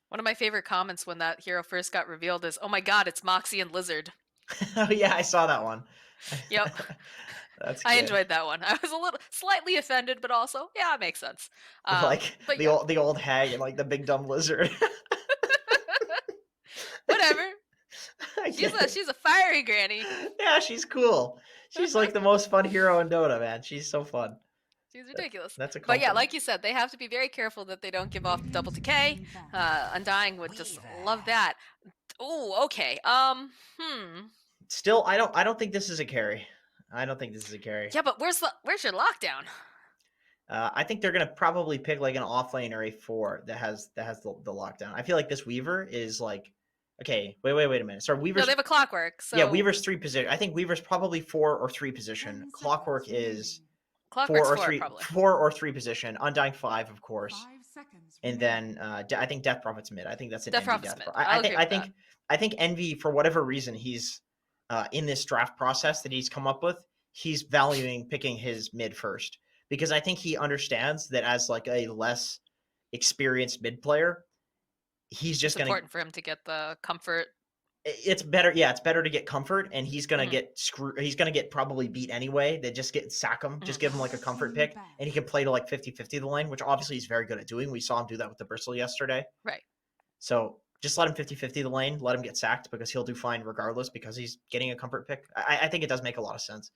One of my favorite comments when that hero first got revealed is, "Oh my god, it's Moxxi and Lizard." Oh yeah, I saw that one. Yep. That's I good. enjoyed that one. I was a little slightly offended, but also, yeah, it makes sense. Like But the yeah, old hag and like the big dumb lizard. whatever. I She's get a it. she's a fiery granny. Yeah, she's cool. She's like the most fun hero in Dota, man. She's so fun. She's That, ridiculous. that's a But yeah, compliment. like you said, they have to be very careful that they don't give off the double decay. Undying would just love that. Oh, okay. Still, I don't think this is a carry. I don't think this is a carry. Yeah, but where's your lockdown? I think they're gonna probably pick like an off lane or a four that has the lockdown. I feel like this Weaver is like, okay, wait a minute. Sorry, No, they Weaver's have a clockwork, yeah, so Weaver's three position. I think Weaver's probably four or three position. 10 Clockwork seconds is remaining. clockwork's four probably. four or three position. Undying five, of course, 5 seconds and remaining. then I think Death Prophet's mid. I think that's an Death Envy Prophet's Death mid. Prophet. I'll agree with that. I think Envy, for whatever reason he's in this draft process that he's come up with, he's valuing picking his mid first because I think he understands that as like a less experienced mid player, he's It's just gonna. important for him to get the comfort. It's better, yeah. It's better to get comfort, and he's gonna Mhm, get He's gonna get probably beat anyway. They just get sack him, just mhm. give him like a comfort pick, and he can play to like 50-50 the lane, which obviously he's very good at doing. We saw him do that with the Bristle yesterday. Right. So just let him 50-50 the lane, let him get sacked because he'll do fine regardless because he's getting a comfort pick. I think it does make a lot of sense.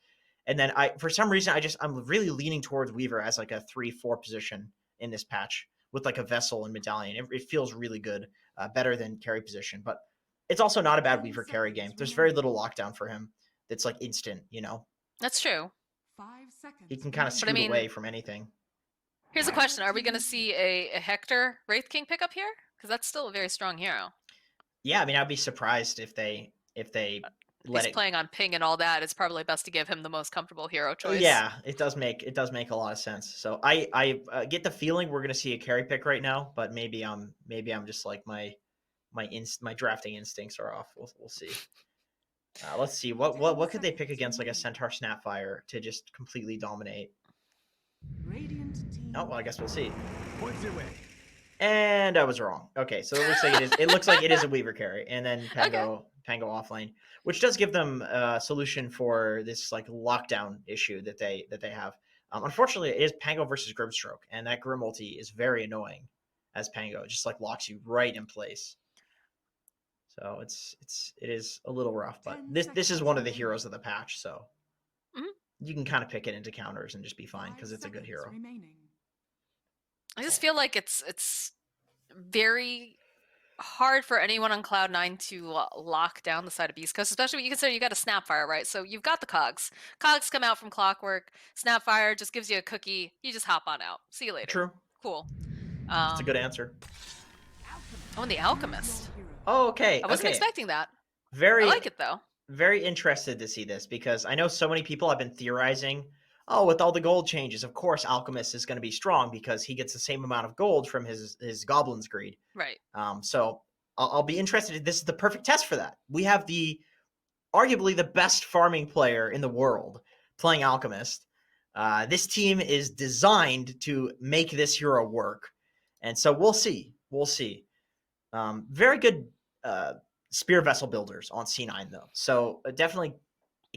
And then for some reason, I'm really leaning towards Weaver as like a 3-4 position in this patch with like a vessel and medallion. It feels really good, better than carry position. But it's also not a bad 10 Weaver carry game. seconds There's very remaining. little lockdown for him. That's like instant. That's true. 5 He seconds can kind of But I remaining. scoot mean, away from anything. here's a Red question: Are we going to team see win. a Hector Wraith King pickup here? Because that's still a very strong hero. Yeah, I mean, I'd be surprised if they If let he's it. playing on ping and all that, it's probably best to give him the most comfortable hero choice. Yeah, it does make a lot of sense. So I get the feeling we're gonna see a carry pick right now, but maybe I'm just like my drafting instincts are off. We'll see. Let's see 10 what could they pick seconds against like a remaining. Centaur Snapfire to just completely dominate. Radiant Oh team well, I guess we'll see. Points away. And I was wrong. Okay, so it looks like it is. It looks like it is a Weaver carry, and then Okay. Pango offlane, which does give them a solution for this like lockdown issue that they have. Unfortunately, it is Pango versus Grimstroke, and that Grim ulti is very annoying as Pango. It just like locks you right in place. So it is a little rough, but 10 this is seconds one of the remaining. heroes of the patch, so Mhm. you can kind of pick it into counters and just be fine 5 because it's a good seconds hero. remaining. I just feel like it's very hard for anyone on Cloud9 to lock down the side of Beast Coast, especially when you consider you got a Snapfire, right? So you've got the cogs. Cogs come out from Clockwork. Snapfire just gives you a cookie. You just hop on out. See you later. True, Cool. that's a good answer. Oh, and the Choose your Alchemist. hero. Oh, okay, I wasn't okay. expecting that. I Very like it though. very interested to see this because I know so many people have been theorizing, oh, with all the gold changes, of course Alchemist is going to be strong because he gets the same amount of gold from his Goblin's Greed. Right. So I'll be interested. This is the perfect test for that. We have the arguably the best farming player in the world playing Alchemist. This team is designed to make this hero work, and so we'll see. We'll see. Very good spear vessel builders on C9 though. So definitely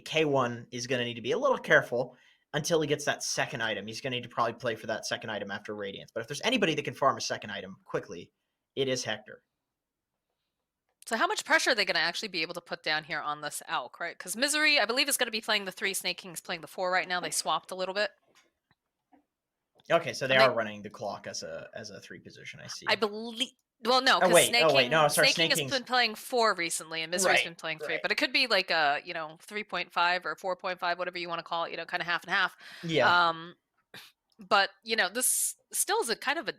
K1 is going to need to be a little careful until he gets that second item. He's going to need to probably play for that second item after Radiance. But if there's anybody that can farm a second item quickly, it is Hector. So how much pressure are they going to actually be able to put down here on this Alk, right? Because Misery, I believe, is going to be playing the 3. Snake King's playing the 4 right now. They swapped a little bit. Okay, so they And are running the clock as a three position. I see. I believe. Well, no, Oh because wait, no, sorry, Snake King Snake has King's been playing 4 recently, and Misery's right, been playing 3. right. But it could be like a 3.5 or 4.5, whatever you want to call it. Kind of half and half. Yeah, But this still is a kind of a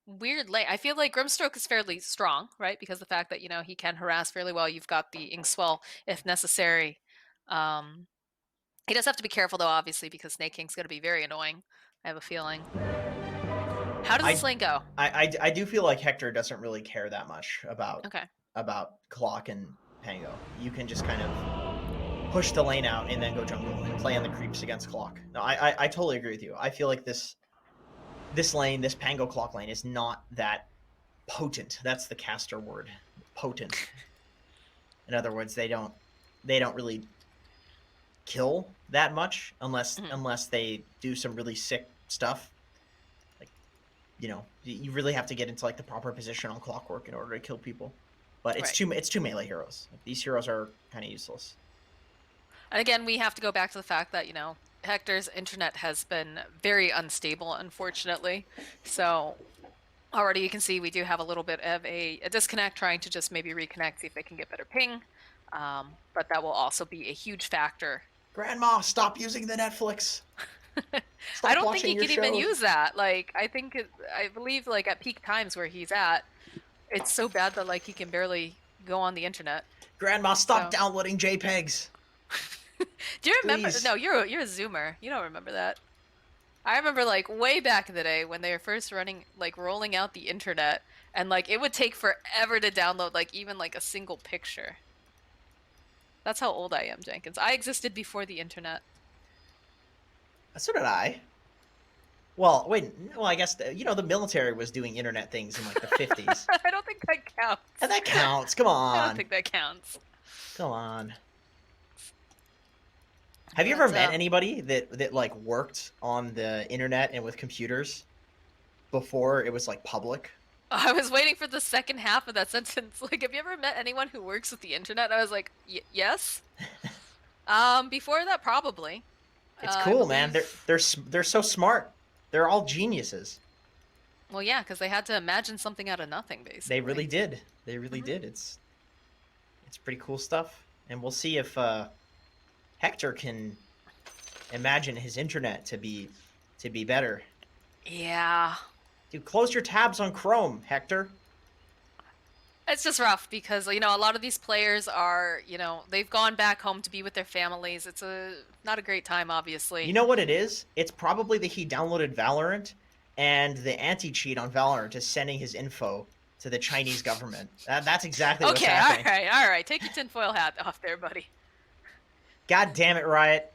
weird lane. I feel like Grimstroke is fairly strong, right? Because the fact that he can harass fairly well. You've got the Inkswell if necessary. Um, he does have to be careful though, obviously, because Snake King's going to be very annoying. I have a feeling. How does this I, lane go? I do feel like Hector doesn't really care that much Okay. about clock and Pango. You can just kind of push the lane out and then go jungle and play on the creeps against clock. No, I totally agree with you. I feel like this lane, this Pango clock lane, is not that potent. That's the caster word. Potent. In other words, they don't really kill that much unless they do some really sick stuff. Like, you really have to get into like the proper position on Clockwork in order to kill people. But it's Right. two melee heroes. Like, these heroes are kind of useless. And again, we have to go back to the fact that, Hector's internet has been very unstable, unfortunately. So already you can see we do have a little bit of a disconnect, trying to just maybe reconnect, see if they can get better ping. But that will also be a huge factor. Grandma, stop using the Netflix. I Stop don't think watching he your could even shows. use that. Like, I believe like at peak times where he's at, it's so bad that like he can barely go on the internet. Grandma, stop So, downloading JPEGs. do you remember? Please. No, you're a Zoomer. You don't remember that. I remember like way back in the day when they were first rolling out the internet, and like it would take forever to download like even like a single picture. That's how old I am, Jenkins. I existed before the internet. So did I. Well, wait. Well, I guess the military was doing internet things in like the 50s. I don't think that counts. And that counts. Come I don't on. think that counts. Come on. Have you But, ever met anybody that like worked on the internet and with computers before it was like public? I was waiting for the second half of that sentence. Like, have you ever met anyone who works with the internet? I was like, yes. Before that, probably. It's I cool, man. believe- They're so smart. They're all geniuses. Well, yeah, because they had to imagine something out of nothing, basically. They really did. They really did. It's pretty cool stuff. And we'll see if Hector can imagine his internet to be better. Yeah. Dude, close your tabs on Chrome, Hector. It's just rough because, a lot of these players are, they've gone back home to be with their families. It's not a great time, obviously. You know what it is? It's probably that he downloaded Valorant, and the anti-cheat on Valorant is sending his info to the Chinese government. That's exactly what's happening. Okay, all right. Take your tinfoil hat off there, buddy. God damn it, Riot.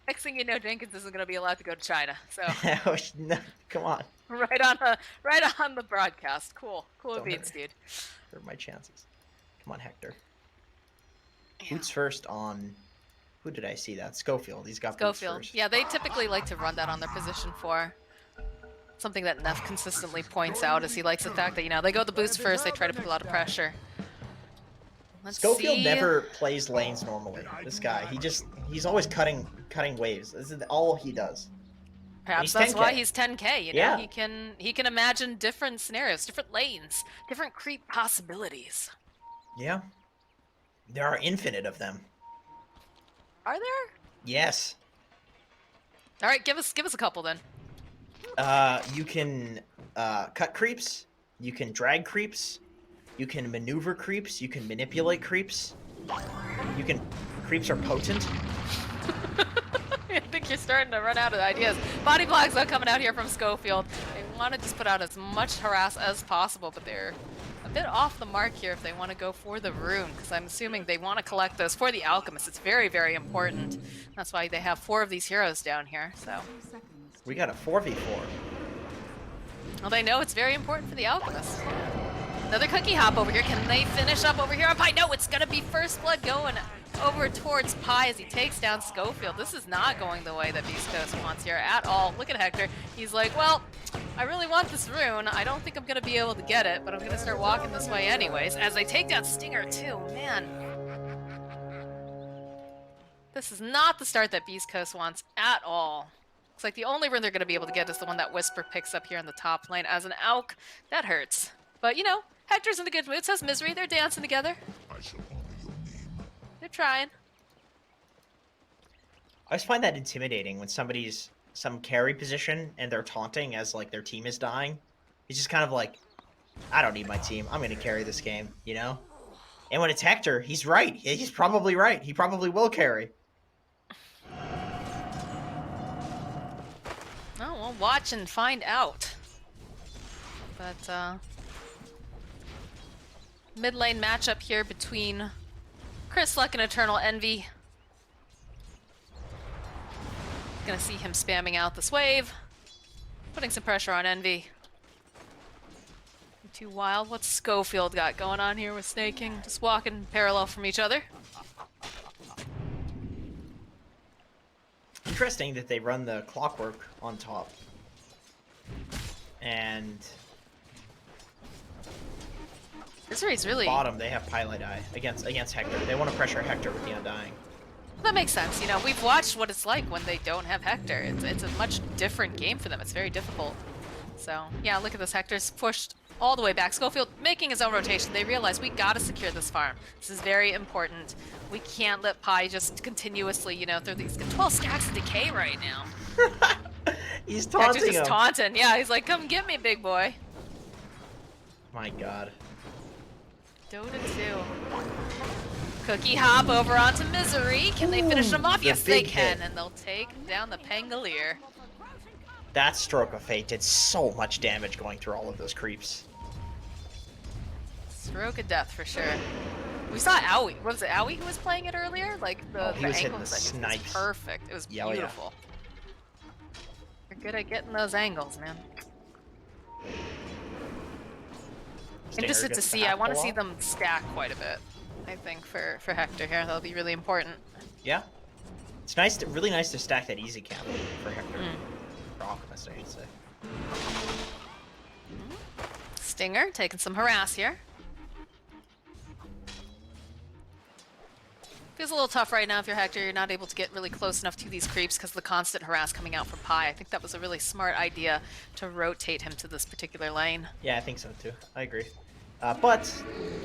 Next thing you know, Jenkins isn't going to be allowed to go to China. So No, come on. right on the broadcast. Cool Don't beats, hurt. dude. Hurt my chances. Come on, Hector. Yeah. Boots first on... Who did I see that? Schofield. He's got boots Schofield. first. Yeah, they typically like to run that on their position 4. Something that Neff consistently points out is he likes the fact that, they go the boots first, they try to put a lot of pressure. Let's Schofield see. never plays lanes normally. This guy, he's always cutting waves. This is all he does. Perhaps he's that's 10K. why he's 10K, Yeah. He can imagine different scenarios, different lanes, different creep possibilities. Yeah. There are infinite of them. Are there? Yes. All right, give us a couple then. You can cut creeps. You can drag creeps. You can maneuver creeps. You can manipulate creeps. Creeps are potent. I think you're starting to run out of ideas. Body blocks are coming out here from Schofield. They want to just put out as much harass as possible, but they're a bit off the mark here if they want to go for the rune, because I'm assuming they want to collect those for the alchemist. It's very, very important. That's why they have 4 of these heroes down here. So, We got a 4v4. well, they know it's very important for the alchemist. Another cookie hop over here. Can they finish up over here on Pi? No, it's going to be first blood going over towards Pi as he takes down Schofield. This is not going the way that Beast Coast wants here at all. Look at Hector. He's like, well, I really want this rune. I don't think I'm going to be able to get it, but I'm going to start walking this way anyways. As they take down Stinger too. Man. This is not the start that Beast Coast wants at all. Looks like the only rune they're going to be able to get is the one that Whisper picks up here in the top lane. As an Alk, that hurts. But, Hector's in a good mood, so is Misery. They're dancing together. They're trying. I always find that intimidating when somebody's some carry position and they're taunting as like their team is dying. It's just kind of like, I don't need my team. I'm going to carry this game, And when it's Hector, he's right. He's probably right. He probably will carry. Oh, we'll watch and find out. But, mid lane matchup here between Chris Luck and Eternal Envy. Gonna see him spamming out this wave, putting some pressure on Envy. Too wild. What's Schofield got going on here with snaking? Just walking parallel from each other. Interesting that they run the clockwork on top. And Misery's really... bottom, they have Pilot Eye against Hector. They want to pressure Hector with the Undying. That makes sense. You know, we've watched what it's like when they don't have Hector. It's a much different game for them. It's very difficult. So, yeah, look at this. Hector's pushed all the way back. Schofield making his own rotation. They realize we gotta secure this farm. This is very important. We can't let Pi just continuously, you know, throw these 12 stacks of decay right now. He's taunting Hector's him. just taunting. Yeah, he's like, come get me, big boy. My god. Dota 2. Cookie hop over onto Misery. Can they finish him off? The Yes, they big can. hit. And they'll take down the Pangolier. That Stroke of Fate did so much damage going through all of those creeps. Stroke of death for sure. We saw Owie. What was it, Owie who was playing it earlier? Like the, he the was hitting angle the was like, snipes. it was perfect. It was Yeah, oh yeah. beautiful. You're good at getting those angles, man. Stinger Interested to gets the see. I half want to pull see off. them stack quite a bit. I think for Hector here, that'll be really important. Yeah. It's nice, really nice to stack that easy camp for Hector. Mm. For Alchemist, I should say. Stinger taking some harass here. Feels a little tough right now if you're Hector. You're not able to get really close enough to these creeps because of the constant harass coming out from Pi. I think that was a really smart idea to rotate him to this particular lane. Yeah, I think so too. I agree. But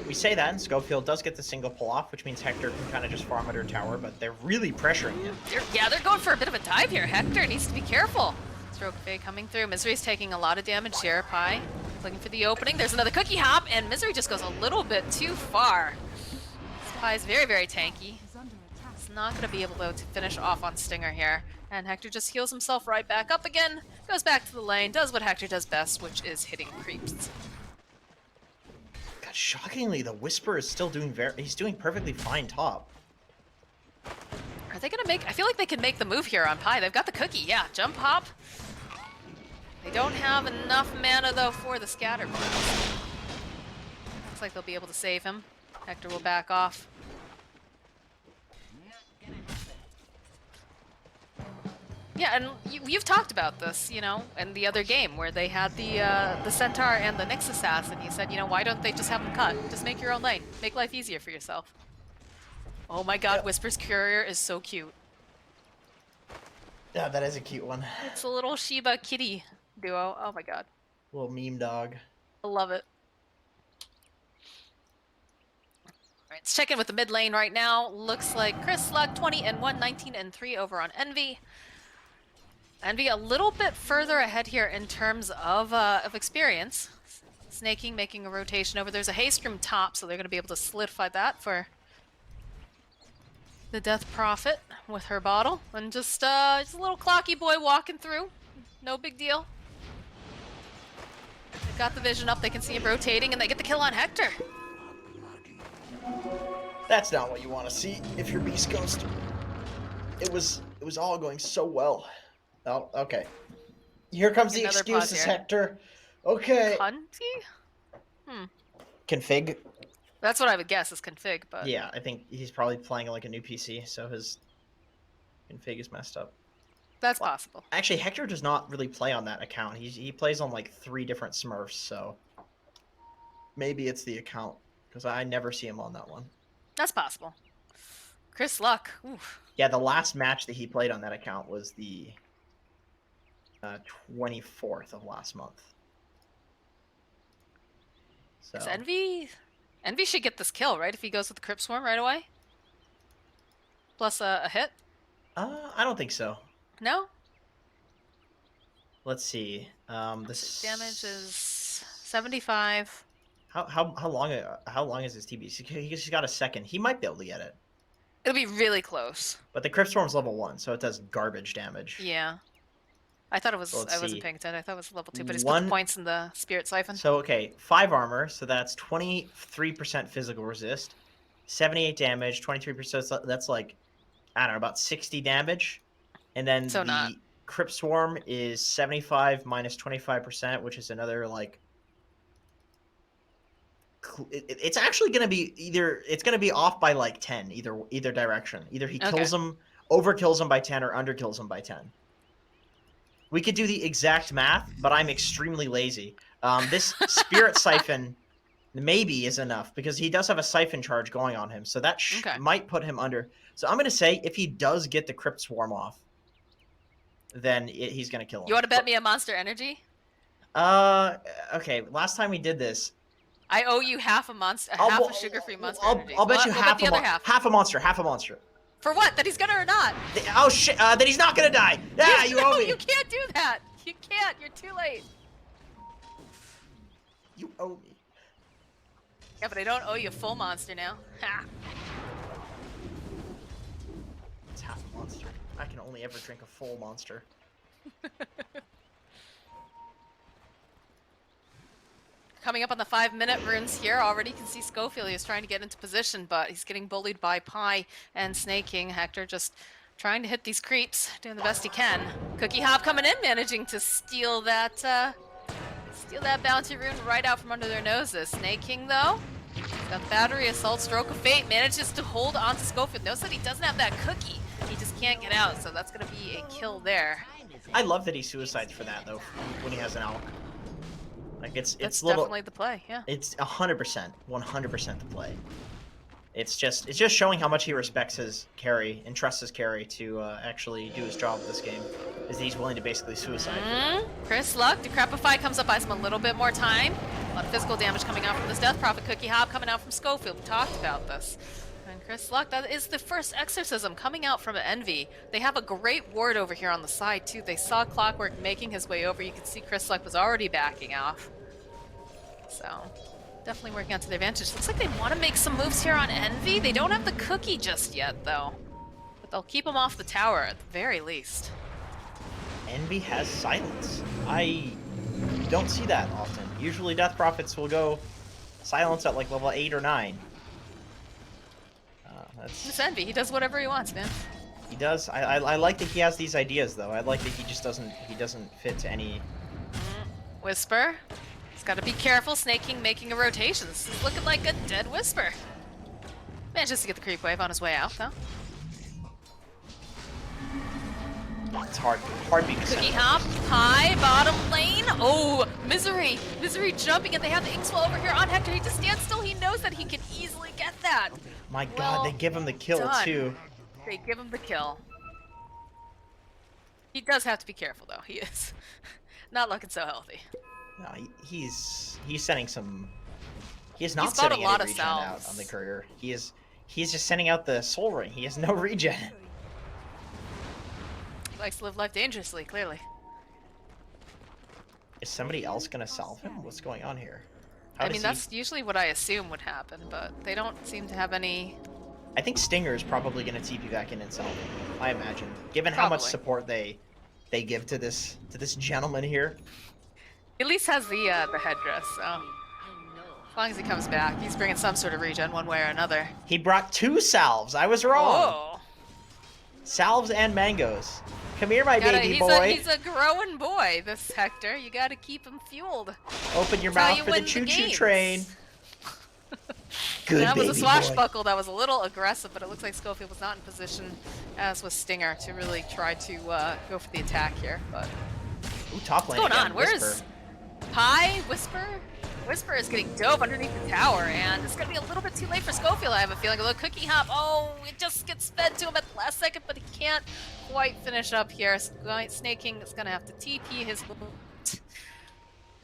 we say that, and Schofield does get the single pull off, which means Hector can kind of just farm under tower, but they're really pressuring him. They're going for a bit of a dive here. Hector needs to be careful. Stroke Fade coming through. Misery's taking a lot of damage here. Pi looking for the opening. There's another cookie hop, and Misery just goes a little bit too far. Pi's very, very tanky. Is under attack. He's not going to be able to finish off on Stinger here. And Hector just heals himself right back up again, goes back to the lane, does what Hector does best, which is hitting creeps. God, shockingly, the Whisper is still doing he's doing perfectly fine top. Are they going to make... I feel like they can make the move here on Pi. They've got the cookie, yeah. Jump hop. They don't have enough mana, though, for the scatter blast. Looks like they'll be able to save him. Hector will back off. Yeah, and you've talked about this, you know, in the other game where they had the Centaur and the Nyx Assassin. You said, you know, why don't they just have them cut? Just make your own lane. Make life easier for yourself. Oh my god, Yep. Whisper's Courier is so cute. Yeah, that is a cute one. It's a little Shiba kitty duo. Oh my god. Little meme dog. I love it. Alright, let's check in with the mid lane right now. Looks like Chris Luck 20-1, 19-3 over on Envy. Envy a little bit further ahead here in terms of experience. Snaking making a rotation over. There's a Haystrom top, so they're going to be able to solidify that for the Death Prophet with her bottle. And just a little clocky boy walking through. No big deal. They've got the vision up. They can see him rotating, and they get the kill on Hector. That's not what you want to see if you're Beast Coast. It was all going so well. Oh, okay. Here comes the Another pause excuses, here. Hector. Okay. Cunty? Config. That's what I would guess is config, but Yeah, I think he's probably playing like a new PC, so his config is messed up. that's possible. Actually, Hector does not really play on that account. He plays on like 3 different Smurfs, so maybe it's the account because I never see him on that one. That's possible. Chris Luck. Oof. Yeah, the last match that he played on that account was the 24th of last month. So 'Cause Envy should get this kill, right? If he goes with the Crypt Swarm right away? Plus a hit? I don't think so. No? Let's see. This Damage is 75. how long is his TB? He's got a second. He might be able to get it. It'll be really close. But the Crypt Swarm's level 1, so it does garbage damage. Yeah. I thought it was... Let's I wasn't see. paying attention. I thought it was level 2, but he's put One- the points in the Spirit Siphon. So, okay, 5 armor, so that's 23% physical resist, 78 damage, 23%, so that's like, I don't know, about 60 damage. And then So the not- Crypt Swarm is 75 minus 25%, which is another, like, it's actually going to be it's going to be off by like 10 either direction. Either he kills him, overkills him by 10, or underkills him by 10. We could do the exact math, but I'm extremely lazy. This Spirit Siphon maybe is enough because he does have a Siphon charge going on him, so that might put him under. So I'm going to say if he does get the Crypt Swarm off, then he's going to kill him. You want to bet me a Monster Energy? Okay. Last time we did this, I owe you half a sugar-free Monster Energy. I'll bet you half a monster. For what? That he's gonna or not? Oh shit! That he's not gonna die. Yeah, you owe me. You can't do that. You can't. You're too late. You owe me. Yeah, but I don't owe you a full monster now. Ha. It's half a monster. I can only ever drink a full monster. Coming up on the 5-minute runes here, already you can see Schofield is trying to get into position, but he's getting bullied by Pi and Snaking. Hector just trying to hit these creeps, doing the best he can. Cookie Hop coming in, managing to steal that bounty rune right out from under their noses. Snaking though, he's got the battery assault, stroke of fate, manages to hold on to Schofield. Notice that he doesn't have that cookie. He just can't get out, so that's gonna be a kill there. I love that he suicides for that though, when he has an Alk. Like it's definitely the play, yeah. It's 100% the play. It's just showing how much he respects his carry and trusts his carry to actually do his job this game. Is that he's willing to basically suicide. Chris Luck, Decrepify comes up, buys him a little bit more time. A lot of physical damage coming out from this Death Prophet. Cookie Hop coming out from Schofield. We talked about this. And Chris Luck, that is the first exorcism coming out from Envy. They have a great ward over here on the side too. They saw Clockwork making his way over. You can see Chris Luck was already backing off. So definitely working out to their advantage. Looks like they want to make some moves here on Envy. They don't have the cookie just yet though. But they'll keep him off the tower at the very least. Envy has silence. I don't see that often. Usually Death Prophets will go silence at like level 8 or 9. It's Envy. He does whatever he wants, man. He does. I like that he has these ideas, though. I like that he just doesn't fit to any. Whisper. He's got to be careful. Snaking making a rotation. This is looking like a dead Whisper. Manages to get the creep wave on his way out, though. It's hard being a Cookie Hop, high, bottom lane. Oh, Misery. Misery jumping, and they have the Inkswell over here on Hector. He just stands still. He knows that he can easily get that. My God, they give him the kill, too. They give him the kill. He does have to be careful, though. He is not looking so healthy. No, he's sending some. He is not sending any regen out on the courier. He's just sending out the soul ring. He has no regen. He likes to live life dangerously, clearly. Is somebody else gonna salve him? What's going on here? I mean, that's usually what I assume would happen, but they don't seem to have any. I think Stinger is probably gonna TP back in and salve him. I imagine, given how much support they give to this gentleman here. He at least has the headdress, so as long as he comes back, he's bringing some sort of regen one way or another. He brought 2 salves. I was wrong. Oh. Salves and mangoes. Come here, my baby boy. He's a growing boy, this Hector. You gotta keep him fueled. Open your mouth for the choo-choo train. Good that was a baby swashbuckle boy. That was a little aggressive, but it looks like Schofield was not in position, as was Stinger, to really try to go for the attack here. But ooh, top lane. What's going on? Whisper. Where's Pi? Whisper? Whisper is getting dove underneath the tower, and it's gonna be a little bit too late for Schofield, I have a feeling. Although Cookie Hop, oh, it just gets fed to him at the last second, but he can't quite finish up here. Snaking is gonna have to TP his boot.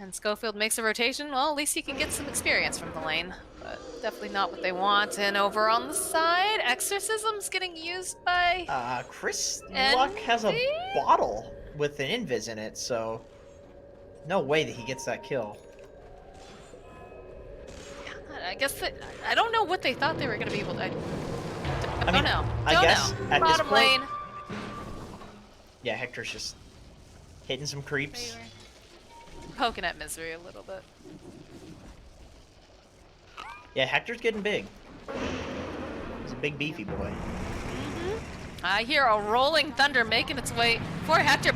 And Schofield makes a rotation. Well, at least he can get some experience from the lane, but definitely not what they want. And over on the side, Exorcism's getting used by Chris Luck has a bottle with an invis in it, so no way that he gets that kill. I guess that, I don't know what they thought they were going to be able to. I don't know. I guess at this Bottom point, lane. Yeah, Hector's just hitting some creeps. Poking at Misery a little bit. Yeah, Hector's getting big. He's a big beefy boy. I hear a rolling thunder making its way for Hector.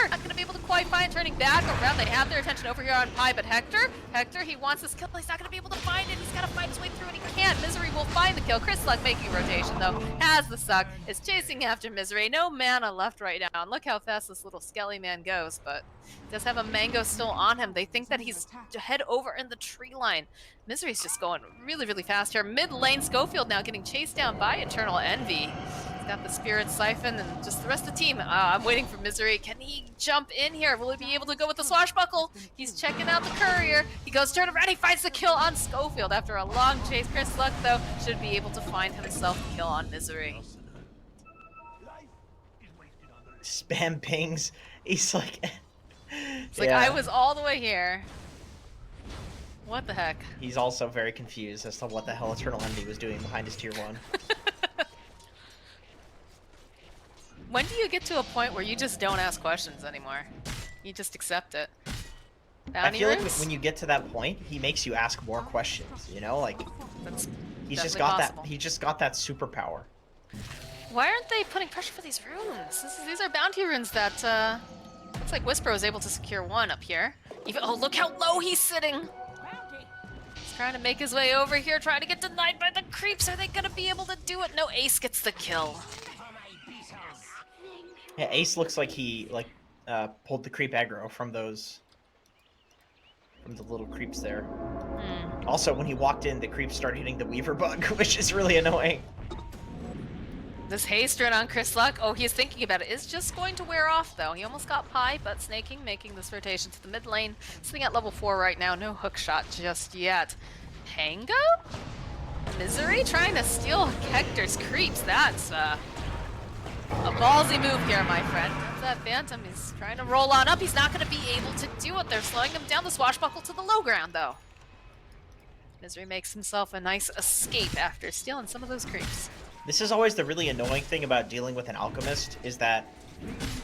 Not going to be able to quite find Defiant turning back around. They have their attention over here on Pi, but Hector, he wants this kill. He's not going to be able to find it. He's got to fight his way through, and he can't. Misery will find the kill. Chris Luck making rotation, though, has the suck, is chasing after Misery. No mana left right now. And look how fast this little skelly man goes, but does have a mango still on him. They think that he's to head over in the tree line. Misery's just going really, really fast here. Mid lane, Schofield now getting chased down by Eternal Envy. Got the Spirit Siphon and just the rest of the team. I'm waiting for Misery. Can he jump in here? Will he be able to go with the swashbuckle? He's checking out the courier. He goes turn around. He finds the kill on Schofield after a long chase. Chris Luck, though, should be able to find himself the kill on Misery. Spam pings. He's like... It's like, I was all the way here. What the heck? He's also very confused as to what the hell Eternal Envy was doing behind his tier 1. When do you get to a point where you just don't ask questions anymore? You just accept it. Bounty I feel like runes? when you get to that point, he makes you ask more questions, you know? Like, That's he's just definitely got possible. he just got that superpower. Why aren't they putting pressure for these runes? These are bounty runes that, looks like Whisper was able to secure one up here. Even, oh, look how low he's sitting! He's trying to make his way over here, trying to get denied by the creeps. Are they gonna be able to do it? No, Ace gets the kill. Yeah, Ace looks like he, pulled the creep aggro from those... from the little creeps there. Also, when he walked in, the creeps started hitting the Weaver bug, which is really annoying. This haste run on Chris Luck, oh, he's thinking about it, is just going to wear off, though. He almost got Pi, but snaking, making this rotation to the mid lane. Sitting at level 4 right now, no hook shot just yet. Pango? Misery trying to steal Hector's creeps. That's, a ballsy move here, my friend. That's that Phantom. He's trying to roll on up. He's not going to be able to do it. They're slowing him down the swashbuckle to the low ground, though. Misery makes himself a nice escape after stealing some of those creeps. This is always the really annoying thing about dealing with an alchemist, is that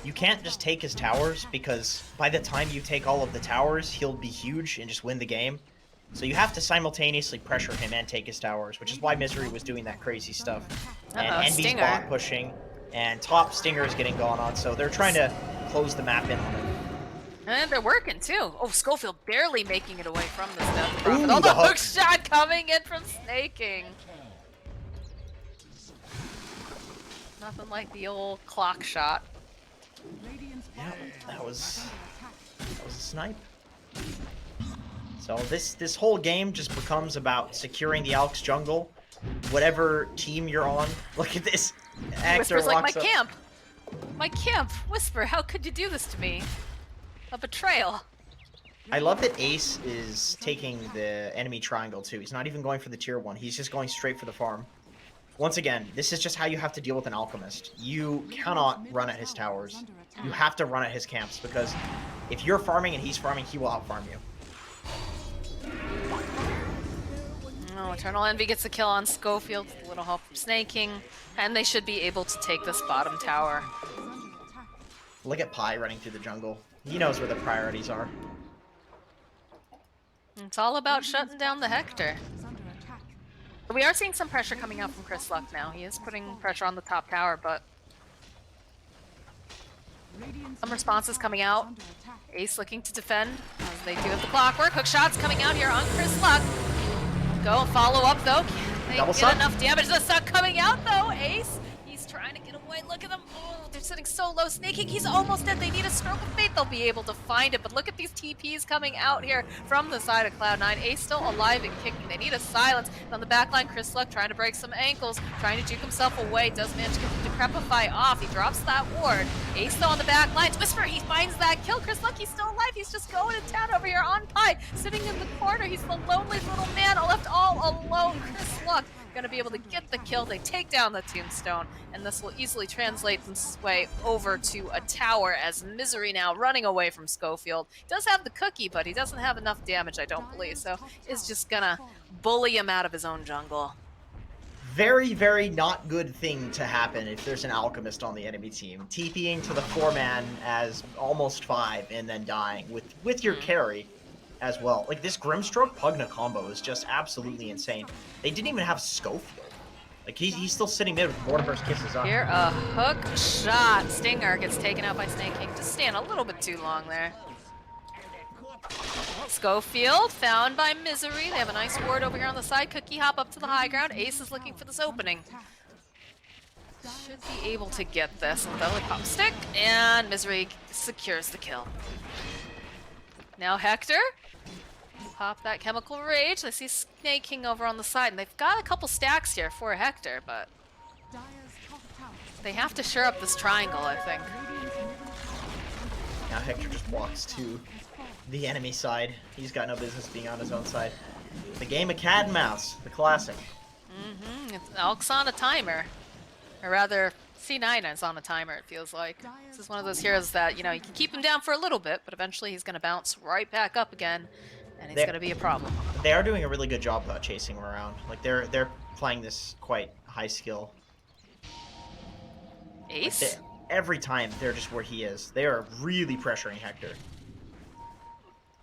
you can't just take his towers, because by the time you take all of the towers, he'll be huge and just win the game. So you have to simultaneously pressure him and take his towers, which is why Misery was doing that crazy stuff. And Envy's Stinger. bot pushing, and top Stinger is getting going on, so they're trying to close the map in on him. And they're working, too. Oh, Schofield barely making it away from this Death Prophet. Ooh, Oh, the the hook. hook shot coming in from Snaking. Nothing like the old clock shot. Yeah, that was a snipe. So this whole game just becomes about securing the Alk's jungle, whatever team you're on. Look at this. Actor Whisper's like, my walks up. camp! My camp! Whisper, how could you do this to me? A betrayal. I love that Ace is taking the enemy triangle too. He's not even going for the tier 1. He's just going straight for the farm. Once again, this is just how you have to deal with an alchemist. You cannot run at his towers. You have to run at his camps, because if you're farming and he's farming, he will outfarm you. Oh, Eternal Envy gets a kill on Schofield with a little help from Snaking, and they should be able to take this bottom tower. Look at Pi running through the jungle. He knows where the priorities are. It's all about shutting down the Hector. We are seeing some pressure coming out from Chris Luck now. He is putting pressure on the top tower, but some responses coming out. Ace looking to defend, as they do with the clockwork. Hook shots coming out here on Chris Luck. Go and follow up, though. Can they Double get suck. enough damage? The suck coming out, though. Ace, he's trying to get away. Look at them. Oh, they're sitting so low. Snaking, he's almost dead. They need a stroke of fate. They'll be able to find it. But look at these TPs coming out here from the side of Cloud9. Ace still alive and kicking. They need a silence. And on the backline, Chris Luck trying to break some ankles, trying to juke himself away. Does manage to get the Decrepify off. He drops that ward. Ace still on the back line. Whisper, he finds that kill. Chris Luck, he's still alive. He's just going to town over here on Pi. Sitting in the corner. He's the lonely little man left all alone. Chris Luck gonna be able to get the kill. They take down the tombstone, and this will easily translate this way over to a tower, as Misery now running away from Schofield. He does have the cookie, but he doesn't have enough damage, I don't believe, so is just gonna bully him out of his own jungle. Very, very not good thing to happen if there's an alchemist on the enemy team. TPing to the 4-man as almost 5 and then dying with your carry as well. Like, this Grimstroke Pugna combo is just absolutely insane. They didn't even have Schofield. Like, he's still sitting mid with Mortimer's kisses up. Here, a hook shot. Stinger gets taken out by Snake King. Just staying a little bit too long there. Schofield found by Misery. They have a nice ward over here on the side. Cookie hop up to the high ground. Ace is looking for this opening. Should be able to get this with the pop stick, and Misery secures the kill. Now Hector. Pop that chemical rage. I see Snake King over on the side, and they've got a couple stacks here for Hector, but they have to shore up this triangle, I think. Now Hector just walks to the enemy side. He's got no business being on his own side. The game of cat and mouse, the classic. Alk's on a timer. Or rather, C9 is on a timer, it feels like. This is one of those heroes that, you know, you can keep him down for a little bit, but eventually he's going to bounce right back up again, and he's going to be a problem. They are doing a really good job about chasing him around. Like, they're playing this quite high skill. Ace? Like every time, they're just where he is. They are really pressuring Hector.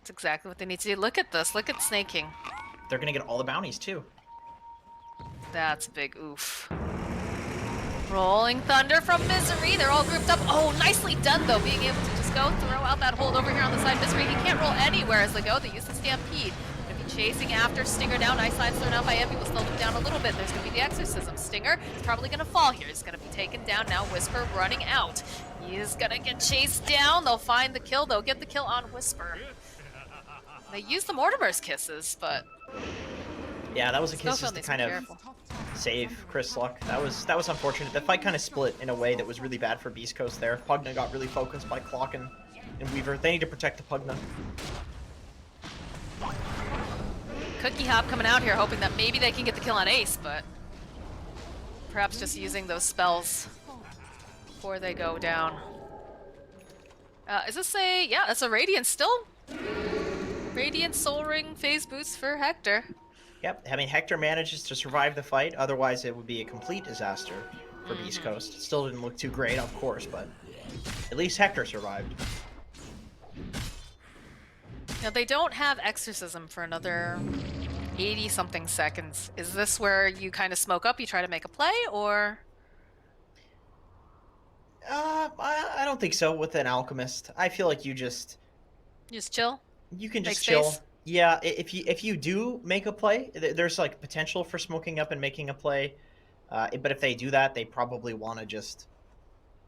That's exactly what they need to do. Look at this. Look at Snake King. They're going to get all the bounties, too. That's a big oof. Rolling Thunder from Misery. They're all grouped up. Oh, nicely done, though, being able to just go throw out that hold over here on the side. Misery, he can't roll anywhere as they go. They use the Stampede. Gonna be chasing after Stinger now. Nice side thrown out by Envy. Will slow them down a little bit. There's gonna be the Exorcism. Stinger is probably gonna fall here. He's gonna be taken down now. Whisper running out. He is gonna get chased down. They'll find the kill. They'll get the kill on Whisper. They use the Mortimer's kisses, but yeah, that was a kiss just to kind of save Chris Luck. That was unfortunate. The fight kind of split in a way that was really bad for Beast Coast there. Pugna got really focused by Clock and Weaver. They need to protect the Pugna. Cookie Hop coming out here hoping that maybe they can get the kill on Ace, but perhaps just using those spells before they go down. Is this a... yeah, that's a Radiant still. Radiant Soul Ring phase boost for Hector. Yep, I mean, Hector manages to survive the fight. Otherwise, it would be a complete disaster for Beast Coast. It still didn't look too great, of course, but at least Hector survived. Now, they don't have Exorcism for another 80-something seconds. Is this where you kind of smoke up, you try to make a play, or...? I don't think so with an Alchemist. I feel like you just... Just chill? You can just Make chill. space? Yeah, if you do make a play, there's like potential for smoking up and making a play. But if they do that, they probably want to just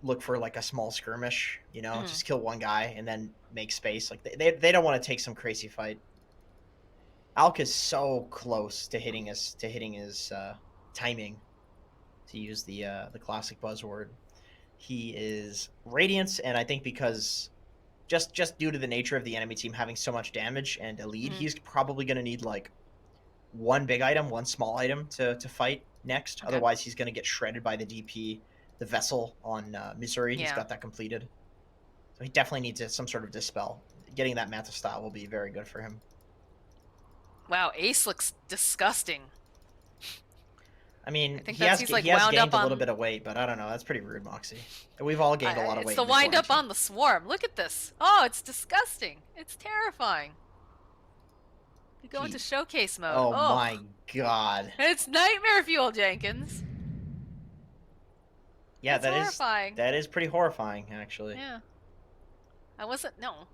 look for like a small skirmish, you know, just kill one guy and then make space. Like they don't want to take some crazy fight. Alk is so close to hitting his timing, to use the classic buzzword. He is Radiance, and I think because just due to the nature of the enemy team having so much damage and a lead, he's probably going to need like one big item, one small item to fight next. Okay. Otherwise, he's going to get shredded by the DP, the Vessel on Misery. He's got that completed. So he definitely needs some sort of dispel. Getting that Manta style will be very good for him. Wow, Ace looks disgusting. I mean, he has like gained up a little bit of weight, but I don't know. That's pretty rude, Moxxi. We've all gained a lot of weight. It's the wind up on the swarm. Look at this. Oh, it's disgusting. It's terrifying. You go into showcase mode. Oh my god. It's nightmare fuel, Jenkins. Yeah, that's horrifying. That is pretty horrifying, actually. Yeah. I wasn't... No.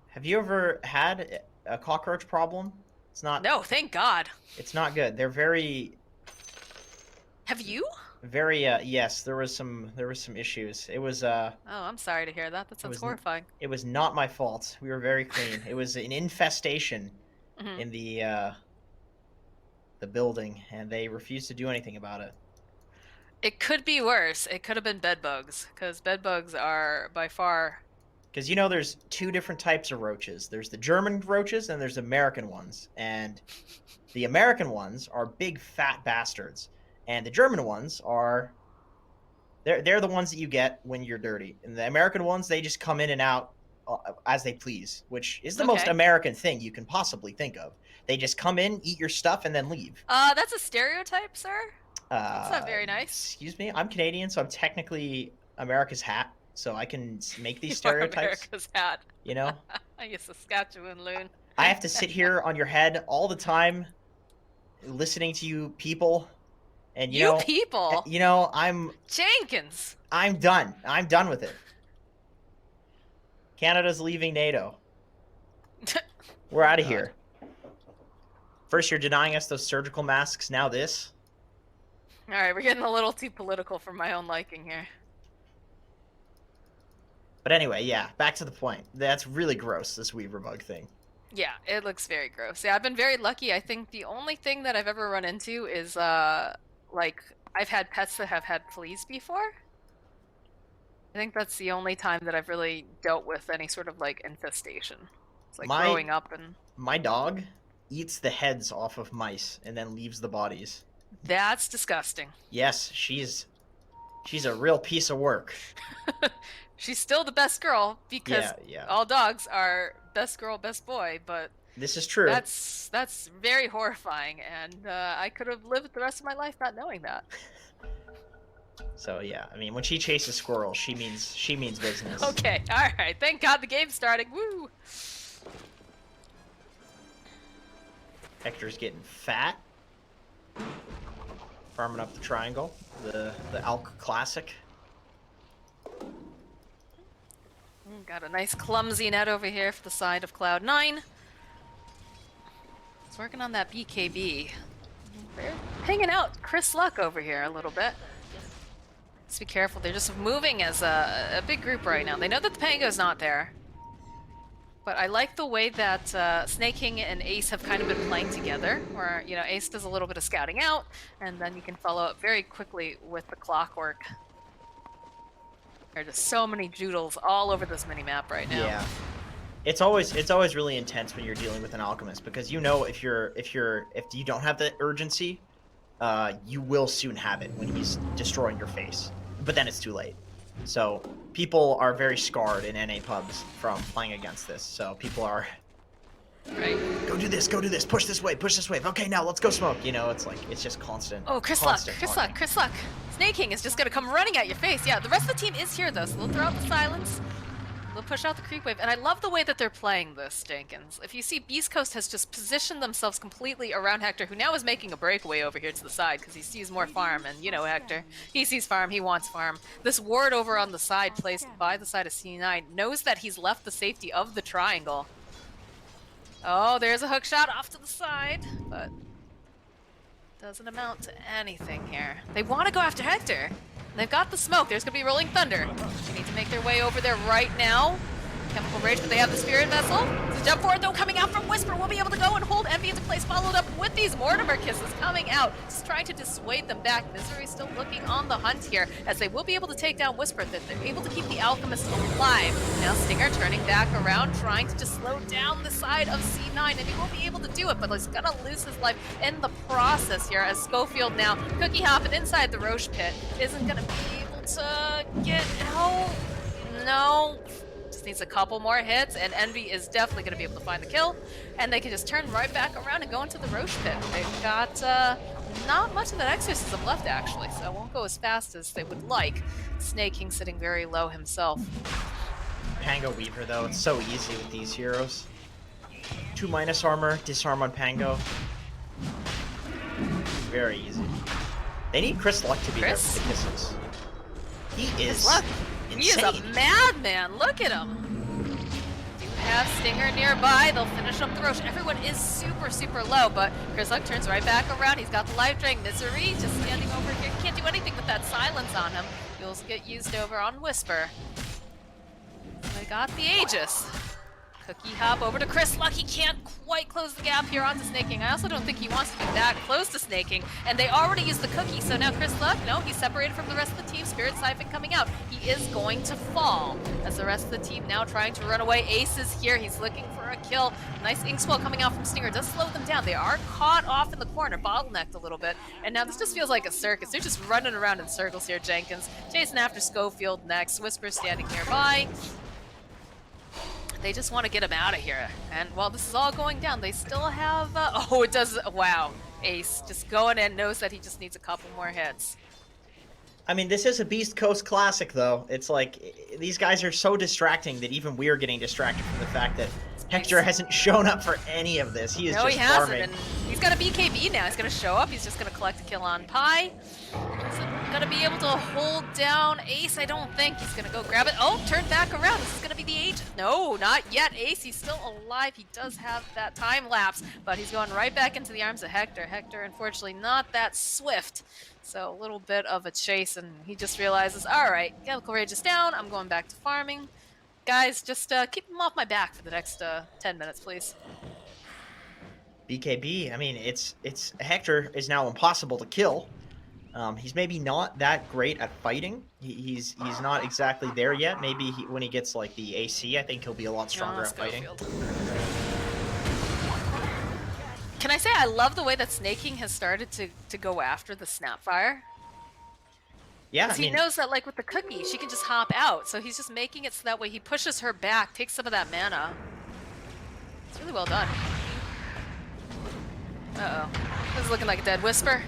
Have you ever had a cockroach problem? It's not... No, thank God. It's not good. They're very... Have you? Very, yes, there was some issues. It was, Oh, I'm sorry to hear that. That sounds horrifying. It was not my fault. We were very clean. It was an infestation in the building, and they refused to do anything about it. It could be worse. It could have been bed bugs, because bed bugs are by far... Because, you know, there's two different types of roaches. There's the German roaches and there's American ones. And the American ones are big, fat bastards. And the German ones are... They're the ones that you get when you're dirty. And the American ones, they just come in and out as they please, which is the most American thing you can possibly think of. They just come in, eat your stuff, and then leave. That's a stereotype, sir? That's not very nice. Excuse me? I'm Canadian, so I'm technically America's hat. So I can make these stereotypes. America's hat. You know? You Saskatchewan loon. I have to sit here on your head all the time, listening to you people And You people! I'm Jenkins! done. I'm done with it. Canada's leaving NATO. We're out of God. here. First, you're denying us those surgical masks. Now this. Alright, we're getting a little too political for my own liking here. But anyway, yeah, back to the point. That's really gross, this Weaver bug thing. Yeah, it looks very gross. Yeah, I've been very lucky. I think the only thing that I've ever run into is, like, I've had pets that have had fleas before. I think that's the only time that I've really dealt with any sort of, like, infestation. It's like growing up and... My dog eats the heads off of mice and then leaves the bodies. That's disgusting. Yes, she's a real piece of work. She's still the best girl because Yeah. all dogs are best girl, best boy, but This is true. that's very horrifying, and I could have lived the rest of my life not knowing that. So yeah, I mean, when she chases squirrels, she means business. Okay, all right. Thank God the game's starting. Woo! Hector's getting fat. Farming up the triangle, the Alk Classic. Got a nice clumsy net over here for the side of Cloud9. It's working on that BKB. They're hanging out Chris Luck over here a little bit. Let's be careful. They're just moving as a big group right now. They know that the Pango's not there. But I like the way that Snake King and Ace have kind of been playing together, where, you know, Ace does a little bit of scouting out, and then you can follow up very quickly with the clockwork. There are just so many Joodles all over this mini-map right now. Yeah. It's always really intense when you're dealing with an alchemist, because you know if you don't have the urgency, you will soon have it when he's destroying your face. But then it's too late. So people are very scarred in NA pubs from playing against this. So people are Right. go do this, push this wave. Okay, now let's go smoke. You know, it's like it's just constant. Oh, Chris Luck. Snake King is just gonna come running at your face. Yeah, the rest of the team is here though, so they'll throw out the silence. They'll push out the creep wave, and I love the way that they're playing this, Jenkins. If you see, Beast Coast has just positioned themselves completely around Hector, who now is making a breakaway over here to the side because he sees more farm, and you know Hector. He sees farm, he wants farm. This ward over on the side, placed by the side of C9, knows that he's left the safety of the triangle. Oh, there's a hook shot off to the side, but doesn't amount to anything here. They want to go after Hector. They've got the smoke. There's going to be Rolling Thunder. They need to make their way over there right now. Chemical Rage, but they have the Spirit Vessel. The jump forward, though, coming out from Whisper. Will be able to go and hold Envy into place, followed up with these Mortimer Kisses coming out, just trying to dissuade them back. Misery still looking on the hunt here, as they will be able to take down Whisper. That they're able to keep the Alchemist alive. Now Stinger turning back around, trying to just slow down the side of C9, and he will be able to do it, but he's gonna lose his life in the process here, as Schofield now, cookie hopping inside the Roche pit, isn't gonna be able to get help. No. Just needs a couple more hits, and Envy is definitely going to be able to find the kill, and they can just turn right back around and go into the Roche pit. They've got not much of that exorcism left, actually, so it won't go as fast as they would like. Snake King sitting very low himself. Pango Weaver, though, it's so easy with these heroes. 2- armor, disarm on Pango. Very easy. They need Chris Luck to be there for the kisses. He is insane. He is a madman. Look at him. Do have Stinger nearby. They'll finish up the Roche. Everyone is super, super low, but Chris Luck turns right back around. He's got the life drain. Misery just standing over here. Can't do anything with that silence on him. He'll get used over on Whisper. They got the Aegis. Cookie hop over to Chris Luck. He can't quite close the gap here onto Snake King. I also don't think he wants to be that close to Snake King. And they already used the cookie, so now Chris Luck, no, he's separated from the rest of the team. Spirit Siphon coming out. He is going to fall, as the rest of the team now trying to run away. Ace is here. He's looking for a kill. Nice Inkswell coming out from Stinger. Does slow them down. They are caught off in the corner, bottlenecked a little bit. And now this just feels like a circus. They're just running around in circles here, Jenkins. Chasing after Schofield next. Whisper standing nearby. They just want to get him out of here. And while this is all going down, they still have... oh, it does... Wow. Ace just going in, knows that he just needs a couple more hits. I mean, this is a Beast Coast classic, though. It's like, these guys are so distracting that even we're getting distracted from the fact that Hector hasn't shown up for any of this. He is No, just he hasn't, farming. and he's got a BKB now. He's gonna show up. He's just gonna collect a kill on Pi. Isn't gonna be able to hold down Ace, I don't think. He's gonna go grab it. Oh, turn back around. This is gonna be the Age. No, not yet. Ace, he's still alive. He does have that time lapse, but he's going right back into the arms of Hector. Hector, unfortunately, not that swift. So a little bit of a chase, and he just realizes, all right, Chemical Rage is down. I'm going back to farming. Guys, just keep him off my back for the next 10 minutes, please. BKB, I mean, it's Hector is now impossible to kill. He's maybe not that great at fighting. He's not exactly there yet. Maybe when he gets like the AC, I think he'll be a lot stronger at fighting. Can I say I love the way that Snaking has started to go after the Snapfire? Yeah, Because he knows that, like, with the cookie, she can just hop out. So he's just making it so that way he pushes her back, takes some of that mana. It's really well done. Uh-oh. This is looking like a dead Whisper.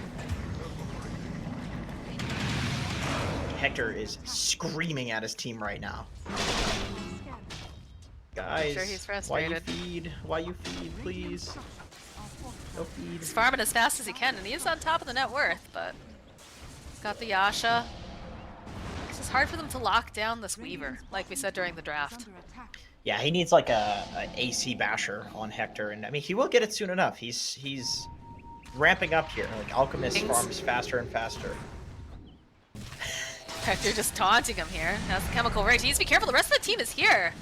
Hector is screaming at his team right now. Guys, sure he's why you frustrated. feed? Why you feed, please? Go feed. He's farming as fast as he can, and he is on top of the net worth, but he's got the Yasha. It's just hard for them to lock down this Weaver, like we said during the draft. Yeah, he needs like a AC basher on Hector, and I mean he will get it soon enough. He's ramping up here. Like Alchemist farms faster and faster. Hector just taunting him here. That's the Chemical Rage. He needs to be careful. The rest of the team is here.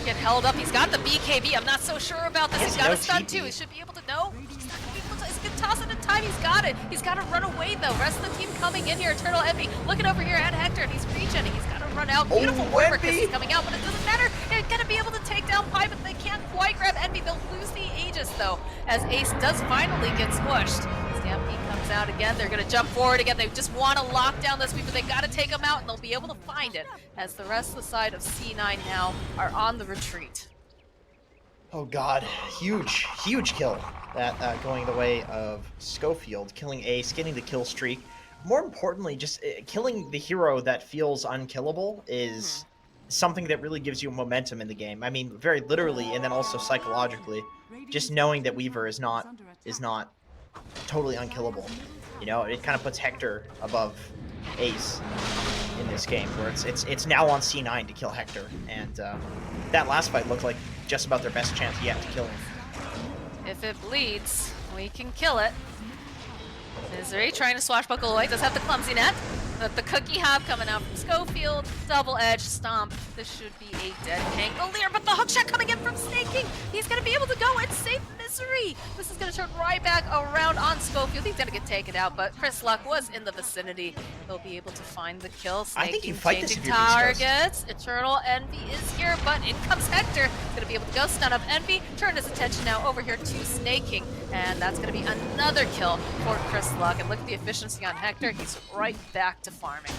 Get held up. He's got the BKB. I'm not so sure about this. He's got a stun too. He should be able to know. He's not gonna be able to. He's gonna toss it in time. He's got it. He's got to run away though. Rest of the team coming in here. Eternal Envy looking over here at Hector, and he's regening. He's got to run out. Beautiful Warmer Kiss is coming out, but it doesn't matter. They're gonna be able to take down Pi, but they can't quite grab Envy. They'll lose the Aegis though, as Ace does finally get squished. Stampede comes out again. They're gonna jump forward again. They just want to lock down this Weaver. They gotta take him out, and they'll be able to find it as the rest of the side of C9 now are on the retreat. Oh god, huge kill. That going the way of Schofield, killing Ace, getting the kill streak. More importantly, just killing the hero that feels unkillable is something that really gives you momentum in the game. I mean, very literally, and then also psychologically. Just knowing that Weaver is not totally unkillable. You know, it kind of puts Hector above Ace in this game, where it's now on C9 to kill Hector, and that last fight looked like just about their best chance yet to kill him. If it bleeds, we can kill it. Misery trying to swashbuckle away. Does have the clumsy net that the cookie have coming out from Schofield. Double edge stomp. This should be a dead Pangolier, but the hook shot coming in from Snaking. He's gonna be able to go and save Misery. This is gonna turn right back around on Schofield. He's gonna get taken out, but Chris Luck was in the vicinity. They'll be able to find the kill. I think you fight this if changing you're targets. Eternal Envy is here, but in comes Hector. He's gonna be able to go stun up Envy. Turn his attention now over here to Snaking, and that's gonna be another kill for Chris Luck. And look at the efficiency on Hector. He's right back to farming.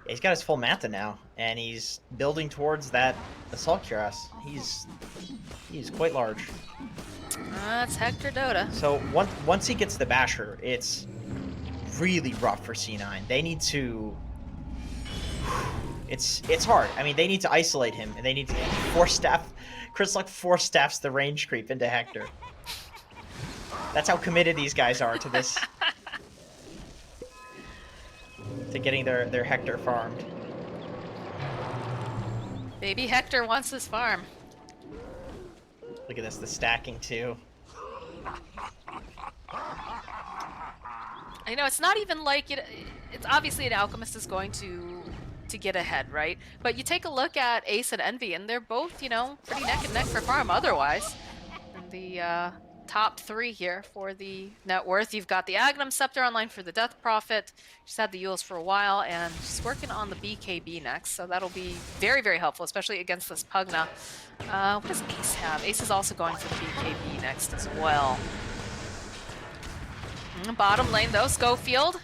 Yeah, he's got his full Manta now, and he's building towards that Assault Cuirass. He's quite large. That's Hector Dota. So once he gets the Basher, it's really rough for C9. They need to... It's hard. I mean, they need to isolate him, and they need to force staff... Chris Luck force staffs the range creep into Hector. That's how committed these guys are to this. To getting their Hector farmed. Baby Hector wants his farm. Look at this, the stacking too. I know, it's not even like it's obviously an Alchemist is going to get ahead, right? But you take a look at Ace and Envy, and they're both, you know, pretty neck and neck for farm otherwise. And the top three here for the net worth. You've got the Agnum Scepter online for the Death Prophet. She's had the Euls for a while, and she's working on the BKB next, so that'll be very, very helpful, especially against this Pugna. What does Ace have? Ace is also going for the BKB next as well. Bottom lane, though, Schofield.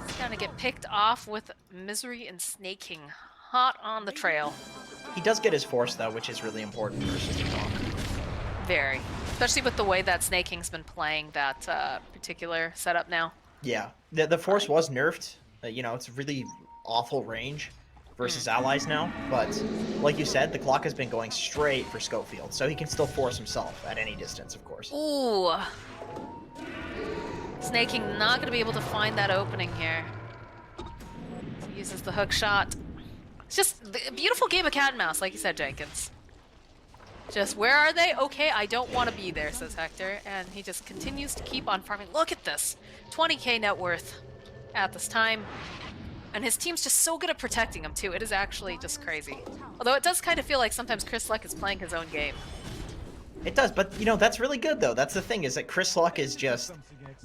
He's gonna get picked off with Misery and Snaking. Hot on the trail. He does get his force, though, which is really important versus the Talk. Very. Especially with the way that Snaking's been playing that particular setup now. Yeah. The force was nerfed. You know, it's a really awful range. versus allies now, but like you said, the clock has been going straight for Schofield, so he can still force himself at any distance, of course. Ooh. Snaking not going to be able to find that opening here. He uses the hook shot. It's just a beautiful game of cat and mouse, like you said, Jenkins. Just, where are they? Okay, I don't want to be there, says Hector, and he just continues to keep on farming. Look at this! 20k net worth at this time. And his team's just so good at protecting him, too. It is actually just crazy. Although it does kind of feel like sometimes Chris Luck is playing his own game. It does, but, you know, that's really good, though. That's the thing, is that Chris Luck is just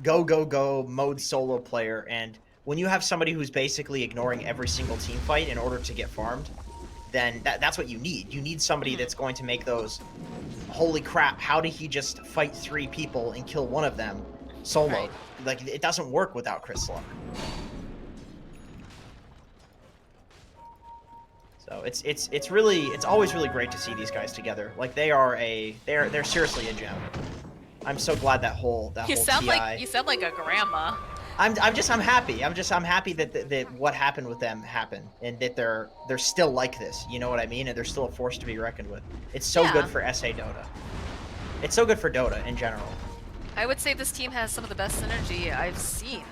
go, go, go mode solo player, and when you have somebody who's basically ignoring every single team fight in order to get farmed, then that's what you need. You need somebody that's going to make those, holy crap, how did he just fight 3 people and kill one of them solo? Right. Like, it doesn't work without Chris Luck. So it's always really great to see these guys together. Like they're seriously a gem. I'm so glad that whole You sound TI. you sound like a grandma. I'm happy. I'm happy that what happened with them happened and that they're still like this. You know what I mean? And they're still a force to be reckoned with. It's so good for SA Dota. It's so good for Dota in general. I would say this team has some of the best synergy I've seen.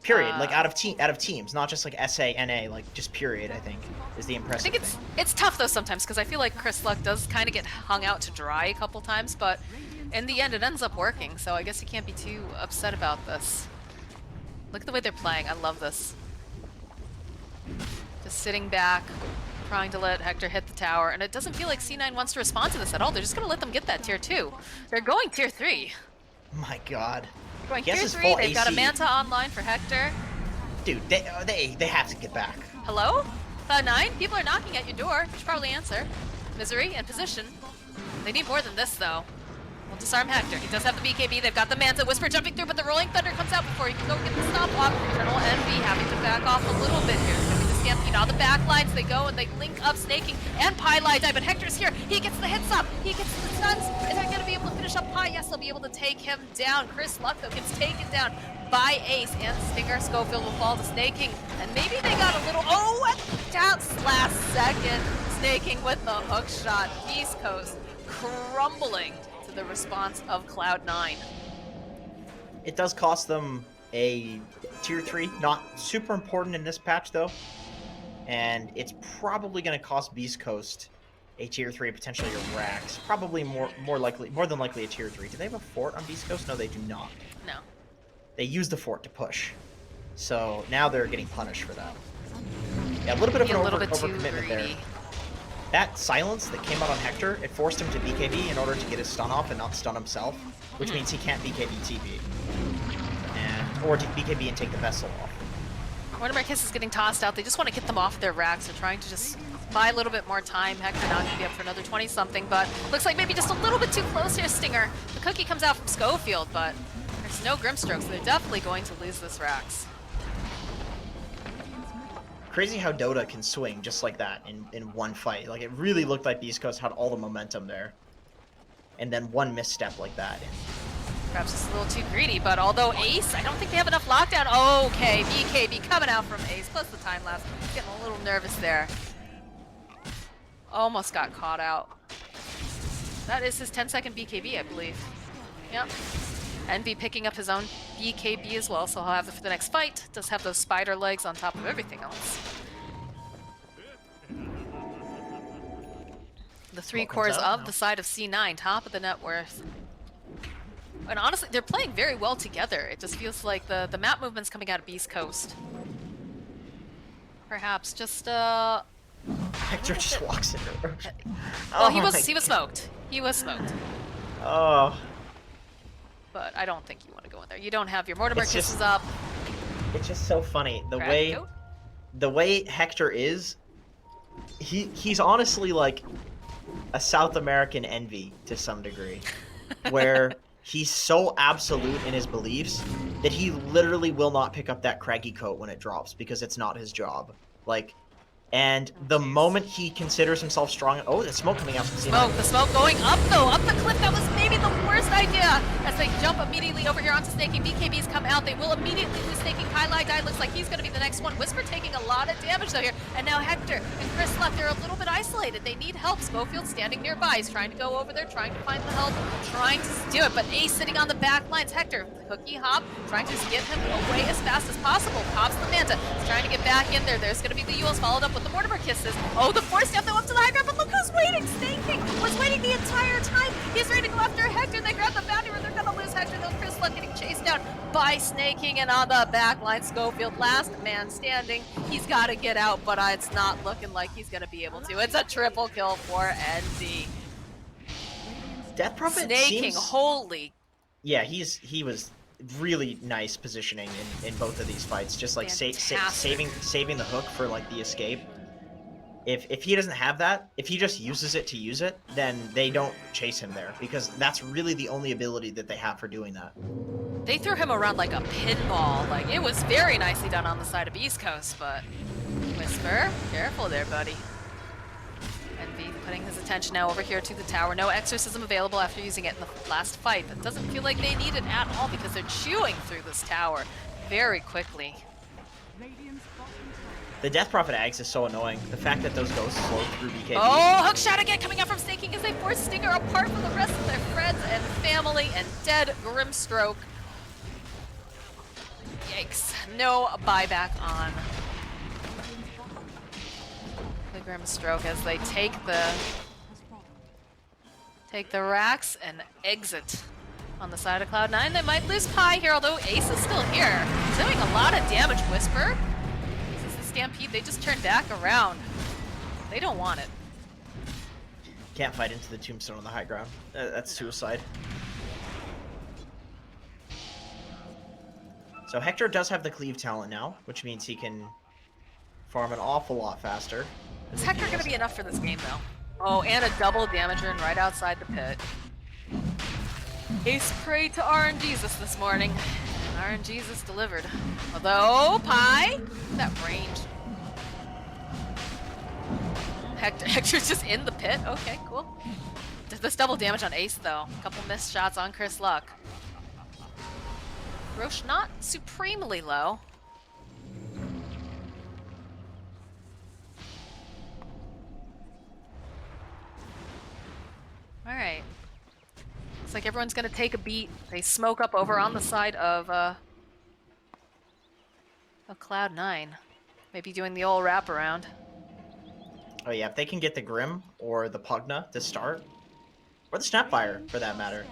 Period. Like out of teams, not just like SA, NA, like just period. I think is the I impressive think thing. it's tough though sometimes because I feel like Chris Luck does kind of get hung out to dry a couple times, but in the end it ends up working. So I guess you can't be too upset about this. Look at the way they're playing. I love this. Just sitting back, trying to let Hector hit the tower, and it doesn't feel like C9 wants to respond to this at all. They're just gonna let them get that tier 2. They're going tier 3. My God. Going Guess tier it's 3. full They've got a AC. Manta online for Hector. Dude, they have to get back. Hello? Cloud9? People are knocking at your door. You should probably answer. Misery and position. They need more than this, though. We'll disarm Hector. He does have the BKB. They've got the Manta. Whisper jumping through, but the Rolling Thunder comes out before he can go get the stop block. Eternal Envy having to back off a little bit here. It's gonna be the Stampede on the back lines. They go and they link up Snaking and Pylai die, but Hector's here. He gets the hits up. He gets the stuns. Is he gonna be able to finish up Py? Yes, they'll be able to take him down. Chris Luck, though, gets taken down by Ace, and Stinger. Schofield will fall to Snaking, and maybe they got a little, that's last second. Snaking with the hook shot. East Coast crumbling to the response of Cloud9. It does cost them a tier 3, not super important in this patch though, and it's probably going to cost Beast Coast a tier 3, potentially a Rax. Probably more than likely a tier 3. Do they have a fort on Beast Coast? No, they do not. No. They used the fort to push, so now they're getting punished for that. Yeah, a little bit of an overcommitment there. That silence that came out on Hector, it forced him to BKB in order to get his stun off and not stun himself, which means he can't BKB TP. Or to BKB and take the vessel off. Mortimer Kiss is getting tossed out. They just want to get them off their racks. They're trying to just buy a little bit more time. Hector not going to be up for another 20-something, but looks like maybe just a little bit too close here, Stinger. The cookie comes out from Schofield, but there's no Grimstroke, so they're definitely going to lose this racks. Crazy how Dota can swing just like that in one fight. Like, it really looked like the East Coast had all the momentum there. And then one misstep like that. Perhaps just a little too greedy, but although Ace, I don't think they have enough lockdown. Okay, BKB coming out from Ace, plus the time lapse. Getting a little nervous there. Almost got caught out. That is his 10-second BKB, I believe. Yep. Envy picking up his own BKB as well, so he'll have it for the next fight. Does have those spider legs on top of everything else. The 3 cores of the side of C9, top of the net worth. And honestly, they're playing very well together. It just feels like the map movement's coming out of Beast Coast. Perhaps just Hector just walks in. well, he was smoked. He was smoked. Oh. But I don't think you want to go in there. You don't have your Mortimer It's Kisses just- up. It's just so funny. The way Hector is, he's honestly like a South American Envy to some degree. Where he's so absolute in his beliefs that he literally will not pick up that craggy coat when it drops because it's not his job. Like, And Oh, the jeez. moment he considers himself strong, oh, the smoke coming out from C9. The smoke going up though, up the cliff. That was maybe the worst idea. As they jump immediately over here onto Snaking, BKBs come out. They will immediately lose Snaking. Kylie died. Looks like he's going to be the next one. Whisper taking a lot of damage though here. And now Hector and Chris left. They're a little bit isolated. They need help. Schofield standing nearby. He's trying to go over there, trying to find the help, trying to do it. But Ace sitting on the back lines. Hector, cookie hop, trying to just get him away as fast as possible. Pops the Manta. He's trying to get back in there. There's going to be the Yules followed up with the Mortimer kisses. Oh, the force step though up to the high ground, but look who's waiting! Snaking was waiting the entire time. He's ready to go after Hector. They grab the bounty or they're gonna lose Hector. Though Chris Luck getting chased down by Snaking, and on the back line, Schofield, last man standing. He's got to get out, but it's not looking like he's gonna be able to. It's a triple kill for ND. Death Prophet Snaking, seems... holy. Yeah, he was really nice positioning in both of these fights. Just like saving the hook for like the escape. If he doesn't have that, if he just uses it to use it, then they don't chase him there, because that's really the only ability that they have for doing that. They threw him around like a pinball. Like, it was very nicely done on the side of East Coast, but Whisper, careful there, buddy. Envy putting his attention now over here to the tower. No exorcism available after using it in the last fight, but doesn't feel like they need it at all because they're chewing through this tower very quickly. The Death Prophet Ags is so annoying. The fact that those ghosts flow through BKB. Oh, hook shot again coming out from Snaking as they force Stinger apart from the rest of their friends and family, and dead Grimstroke. Yikes. No buyback on the Grimstroke as they take the racks and exit on the side of Cloud9. They might lose Pi here, although Ace is still here. He's doing a lot of damage. Whisper. Stampede, they just turn back around. They don't want it. Can't fight into the tombstone on the high ground. That's suicide. So Hector does have the cleave talent now, which means he can farm an awful lot faster. Is Hector going to be enough for this game, though? Oh, and a double damager right outside the pit. Ace prayed to RNGesus this morning. RNGesus delivered. Although, Pi, that range. Hector's just in the pit. Okay, cool. This double damage on Ace, though. A couple missed shots on Chris Luck. Roche not supremely low. Alright. Looks like everyone's gonna take a beat. They smoke up over on the side of Cloud9. Maybe doing the old wraparound. Oh yeah, if they can get the Grim or the Pugna to start, or the Snapfire for that matter.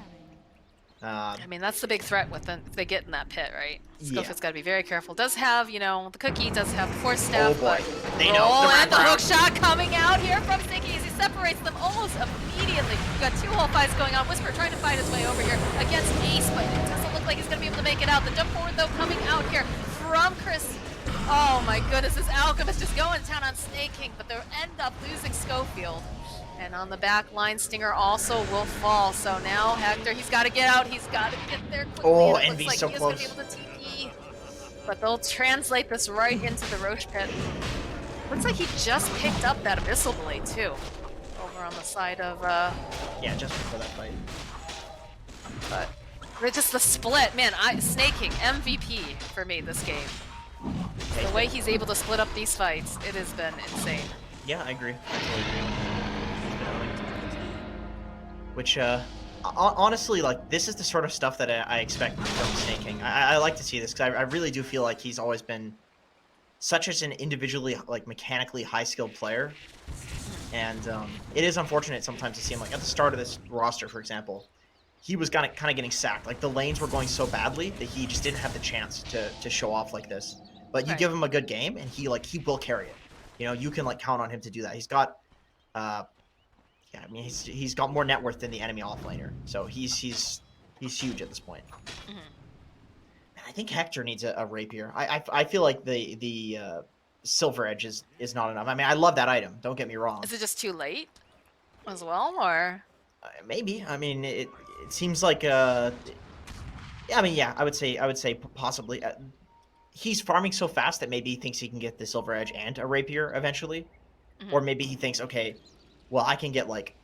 I mean, that's the big threat with them if they get in that pit, right? Schofield's Yeah. got to be very careful. Does have, you know, the cookie, does have the force staff, Oh boy, but... they know. Oh, and the wraparound. hook shot coming out here from Sticky as he separates them almost immediately. We've got two whole fights going on. Whisper trying to fight his way over here against Ace, but it doesn't look like he's going to be able to make it out. The jump forward, though, coming out here from Chris. Oh my goodness, this Alchemist just going to town on Snaking, but they'll end up losing Schofield. And on the back line, Stinger also will fall. So now Hector, he's got to get out. He's got to get there quickly. Oh, It Envy's looks like so he is close. going to be able to TP. But they'll translate this right into the Roche pit. Looks like he just picked up that Abyssal Blade, too. Over on the side of, Yeah, just before that fight. but just the split. Man, Snaking, MVP for me this game. The way he's able to split up these fights, it has been insane. Yeah, I agree. I totally agree. He's been owning. Which, honestly, like, this is the sort of stuff that I expect from Snaking. I like to see this, because I really do feel like he's always been such as an individually, like, mechanically high-skilled player. And it is unfortunate sometimes to see him, like, at the start of this roster, for example, he was kind of getting sacked. Like, the lanes were going so badly that he just didn't have the chance to show off like this. But you Right. give him a good game, and he will carry it. You know, you can, like, count on him to do that. He's got, yeah, I mean, he's got more net worth than the enemy offlaner, so he's huge at this point. Mhm. And I think Hector needs a rapier. I feel like the silver edge is not enough. I mean, I love that item. Don't get me wrong. Is it just too late as well, or? Maybe. I mean, it seems like yeah. I mean, yeah. I would say possibly. he's farming so fast that maybe he thinks he can get the Silver Edge and a Rapier eventually. Or maybe he thinks, okay, well, I can get like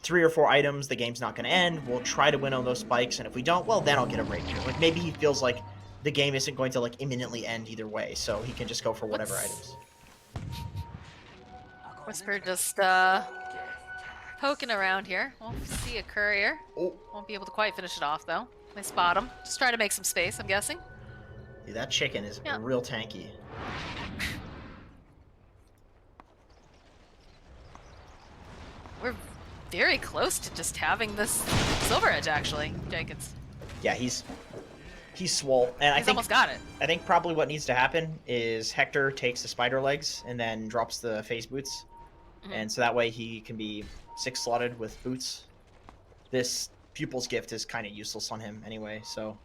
3 or 4 items, the game's not going to end, we'll try to win on those spikes, and if we don't, well, then I'll get a Rapier. Like, maybe he feels like the game isn't going to like imminently end either way, so he can just go for whatever items. Whisper just poking around here. We'll see a courier. Oh, Won't be able to quite finish it off though. They spot him. Just trying to make some space, I'm guessing. dude, that chicken is Yeah. real tanky. We're very close to just having this Silver Edge, actually, Jenkins. Yeah, he's swole, and He's almost got it. I think probably what needs to happen is Hector takes the spider legs and then drops the phase boots, and so that way he can be 6 slotted with boots. This pupil's gift is kind of useless on him anyway, so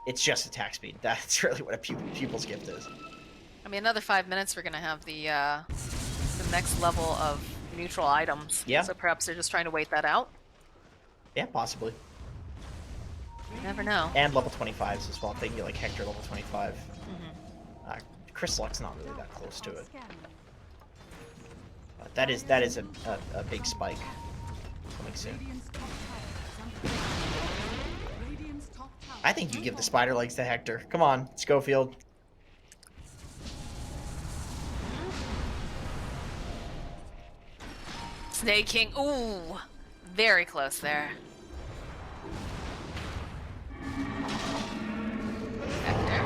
it's just attack speed. That's really what a pupil's gift is. I mean, another 5 minutes, we're gonna have the next level of neutral items. Yeah. So perhaps they're just trying to wait that out. Yeah, possibly. You never know. And level 25s as well. If they can get like Hector level 25. Chris Luck's not really that close to it. But that is a big spike coming soon. Radiant's top tower is under Radiant's top tower I think you give the spider legs to Hector. Come on, Schofield. Snake King. Ooh, very close there. Hector.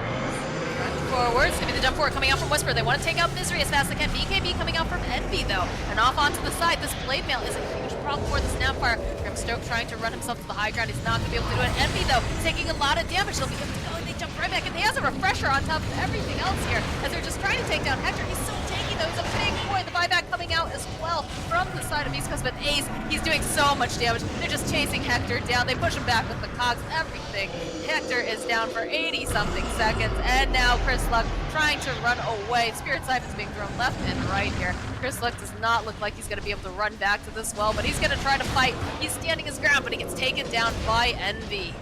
Running forwards. Maybe the jump forward coming out from Whisper. They want to take out Misery as fast as they can. BKB coming out from Envy, though. And off onto the side. This Blade Mail is a huge problem for the Snapfire. Grimstoke trying to run himself to the high ground. He's not going to be able to do it. Envy, though, taking a lot of damage. They'll be able to go, and they jump right back. And he has a refresher on top of everything else here as they're just trying to take down Hector. He's so tanky, though. He's a big boy. The buyback coming out as well from the side of East Coast. But Ace, he's doing so much damage. They're just chasing Hector down. They push him back with the cogs, everything. Hector is down for 80-something seconds. And now Chris Luck trying to run away. Spirit Siphon's being thrown left and right here. Chris Luck does not look like he's going to be able to run back to this well, but he's going to try to fight. He's standing his ground, but he gets taken down by Envy.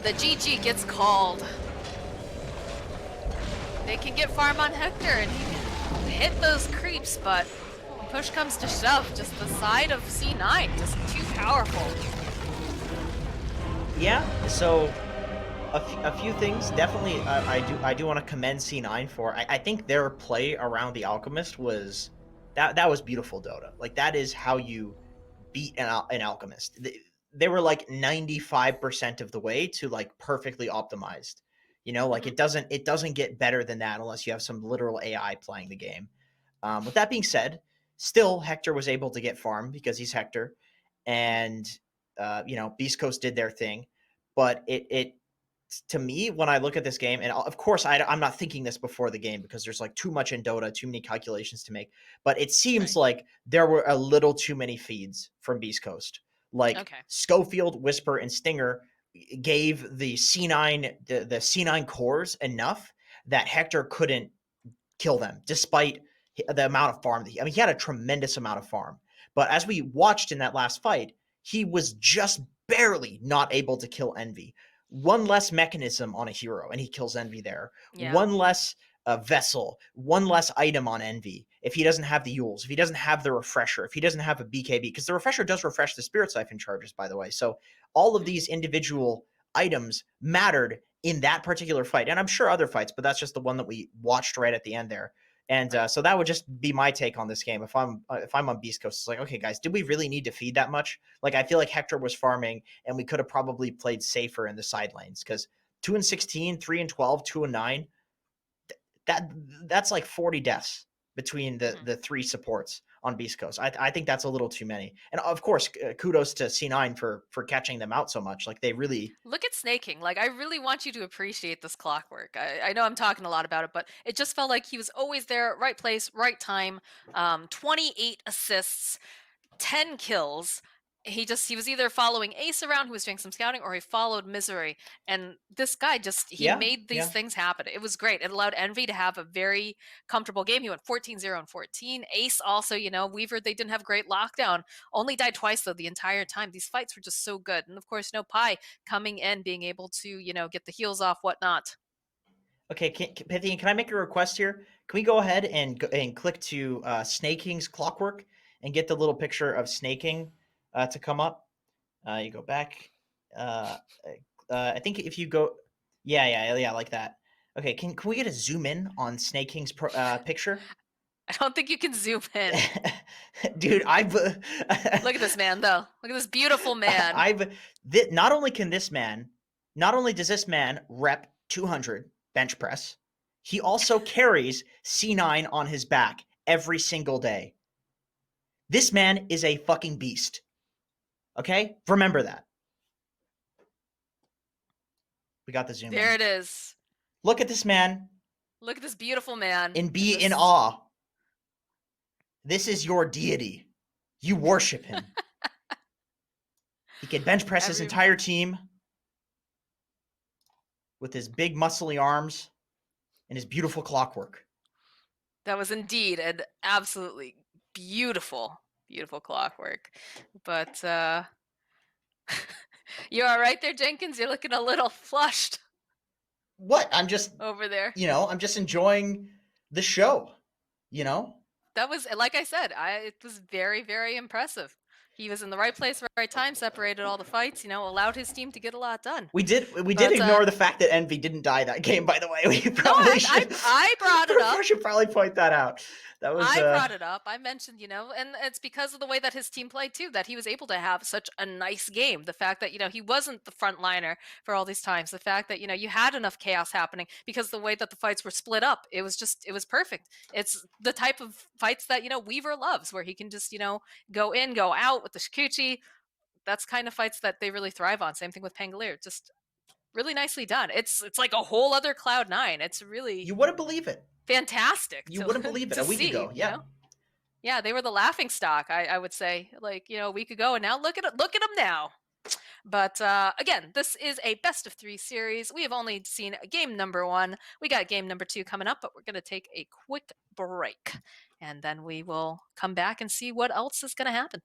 The GG gets called. They can get farm on Hector, and he can hit those creeps, but when push comes to shove, just the side of C9, just too powerful. Yeah, so a few things. Definitely, I do want to commend C9 for. I think their play around the Alchemist was that was beautiful, Dota. Like, that is how you beat an Alchemist. They were like 95% of the way to like perfectly optimized. You know, like it doesn't get better than that unless you have some literal AI playing the game. With that being said, still Hector was able to get farm because he's Hector, and you know, Beast Coast did their thing. But it to me, when I look at this game, and of course I'm not thinking this before the game because there's like too much in Dota, too many calculations to make. But it seems like there were a little too many feeds from Beast Coast. Like Schofield, Whisper, and Stinger gave the C9 the C9 cores enough that Hector couldn't kill them, despite the amount of farm that he had a tremendous amount of farm. But as we watched in that last fight, he was just barely not able to kill Envy. One less mechanism on a hero, and he kills Envy there. Yeah. One less vessel, one less item on Envy. If he doesn't have the Yules, if he doesn't have the refresher, if he doesn't have a BKB, because the refresher does refresh the Spirit Siphon charges, by the way. So all of these individual items mattered in that particular fight, and I'm sure other fights, but that's just the one that we watched right at the end there. And so that would just be my take on this game. If I'm on Beast Coast, it's like, okay, guys, did we really need to feed that much? Like, I feel like Hector was farming, and we could have probably played safer in the side lanes, because 2-16, 3-12, 2-9, that's like 40 deaths between the three supports on Beast Coast. I think that's a little too many. And of course, kudos to C9 for catching them out so much. Like, they really look at Snaking. Like, I really want you to appreciate this clockwork. I know I'm talking a lot about it, but it just felt like he was always there, right place, right time. 28 assists, 10 kills. he was either following Ace around who was doing some scouting, or he followed Misery. And this guy he Yeah, made these yeah. things happen. It was great. It allowed Envy to have a very comfortable game. He went 14-0 and 14. Ace also, Weaver, they didn't have great lockdown. Only died twice though the entire time. These fights were just so good. And of course, Pi coming in, being able to, get the heals off, whatnot. Okay, Pythian, can I make a request here? Can we go ahead and click to Snaking's Clockwork and get the little picture of Snaking to come up? You go back. I think if you go, yeah, like that. Okay, can we get a zoom in on Snaking's picture? I don't think you can zoom in. Dude, Look at this man, though. Look at this beautiful man. Not only does this man rep 200 bench press, he also carries C9 on his back every single day. This man is a fucking beast. Okay? Remember that. We got the zoom There in. it is. Look at this man. Look at this beautiful man. And be in awe. This is your deity. You worship him. He can bench press his entire team with his big muscly arms and his beautiful clockwork. That was indeed an absolutely beautiful, beautiful clockwork. But you all right there, Jenkins? You're looking a little flushed. What? I'm just over there. I'm just enjoying the show. That was, like I said, it was very, very impressive. He was in the right place, right time, separated all the fights, allowed his team to get a lot done. We did ignore the fact that Envy didn't die that game, by the way. We probably should. I brought it up. I should probably point that out. I brought it up. I mentioned, and it's because of the way that his team played too, that he was able to have such a nice game. The fact that, he wasn't the front liner for all these times. The fact that, you had enough chaos happening because the way that the fights were split up, it was perfect. It's the type of fights that, Weaver loves, where he can just, go in, go out with the Shikuchi. That's kind of fights that they really thrive on. Same thing with Pangolier. Just really nicely done. It's like a whole other Cloud9. It's really, you wouldn't believe it. Fantastic. You wouldn't believe it a week ago. Yeah. Yeah, they were the laughing stock, I would say, a week ago, and now look at them now. But again, this is a best of 3 series. We have only seen game number 1. We got game number 2 coming up, but we're going to take a quick break, and then we will come back and see what else is going to happen.